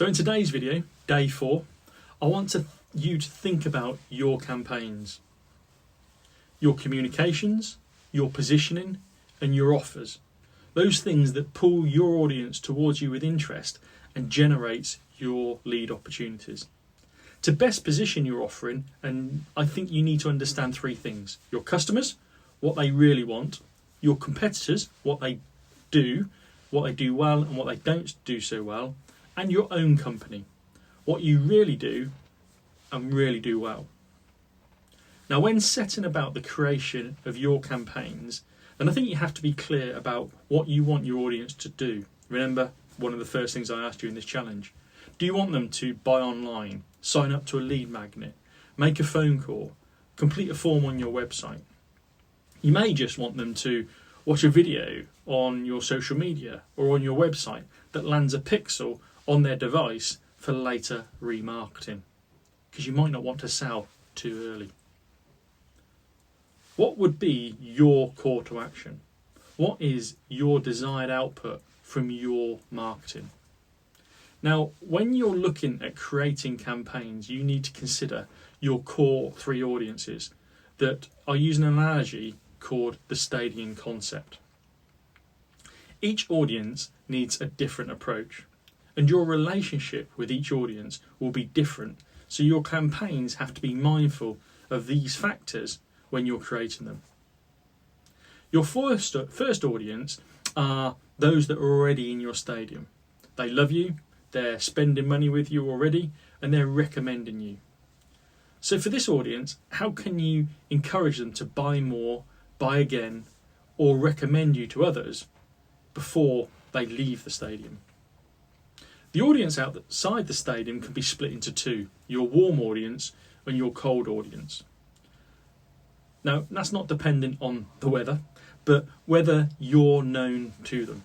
So in today's video, day 4, I want you to think about your campaigns, your communications, your positioning and your offers. Those things that pull your audience towards you with interest and generates your lead opportunities. To best position your offering, and I think you need to understand 3 things: your customers, what they really want; your competitors, what they do well and what they don't do so well; and your own company, what you really do and really do well. Now, when setting about the creation of your campaigns, then I think you have to be clear about what you want your audience to do. Remember, one of the first things I asked you in this challenge. Do you want them to buy online, sign up to a lead magnet, make a phone call, complete a form on your website? You may just want them to watch a video on your social media or on your website that lands a pixel on their device for later remarketing, because you might not want to sell too early. What would be your call to action? What is your desired output from your marketing? Now, when you're looking at creating campaigns, you need to consider your core 3 audiences that are using an analogy called the stadium concept. Each audience needs a different approach, and your relationship with each audience will be different, so your campaigns have to be mindful of these factors when you're creating them. Your first audience are those that are already in your stadium. They love you, they're spending money with you already, and they're recommending you. So for this audience, how can you encourage them to buy more, buy again, or recommend you to others before they leave the stadium? The audience outside the stadium can be split into 2, your warm audience and your cold audience. Now, that's not dependent on the weather, but whether you're known to them.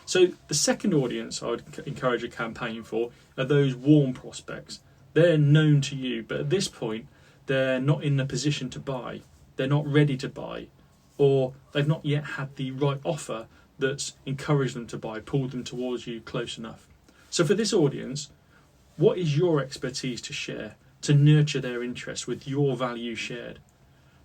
So the second audience I would encourage a campaign for are those warm prospects. They're known to you, but at this point, they're not in a position to buy. They're not ready to buy, or they've not yet had the right offer that's encouraged them to buy, pulled them towards you close enough. So for this audience, what is your expertise to share to nurture their interest with your value shared?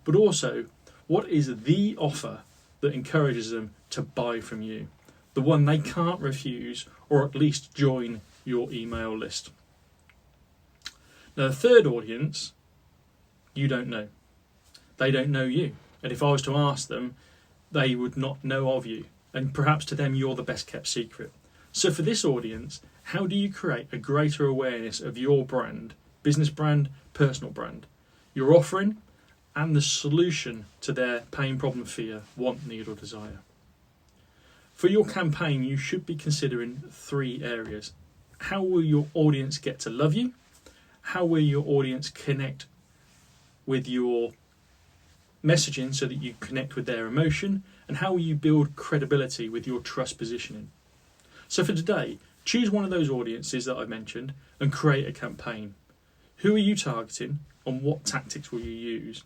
But also, what is the offer that encourages them to buy from you? The one they can't refuse, or at least join your email list. Now, the third audience, you don't know. They don't know you. And if I was to ask them, they would not know of you. And perhaps to them, you're the best kept secret. So for this audience, how do you create a greater awareness of your brand, business brand, personal brand, your offering, and the solution to their pain, problem, fear, want, need, or desire? For your campaign, you should be considering 3 areas. How will your audience get to love you? How will your audience connect with your messaging so that you connect with their emotion? And how will you build credibility with your trust positioning? So for today, choose one of those audiences that I mentioned and create a campaign. Who are you targeting, and what tactics will you use?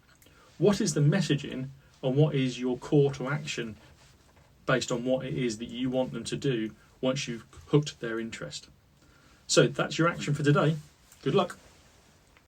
What is the messaging, and what is your call to action based on what it is that you want them to do once you've hooked their interest? So that's your action for today. Good luck.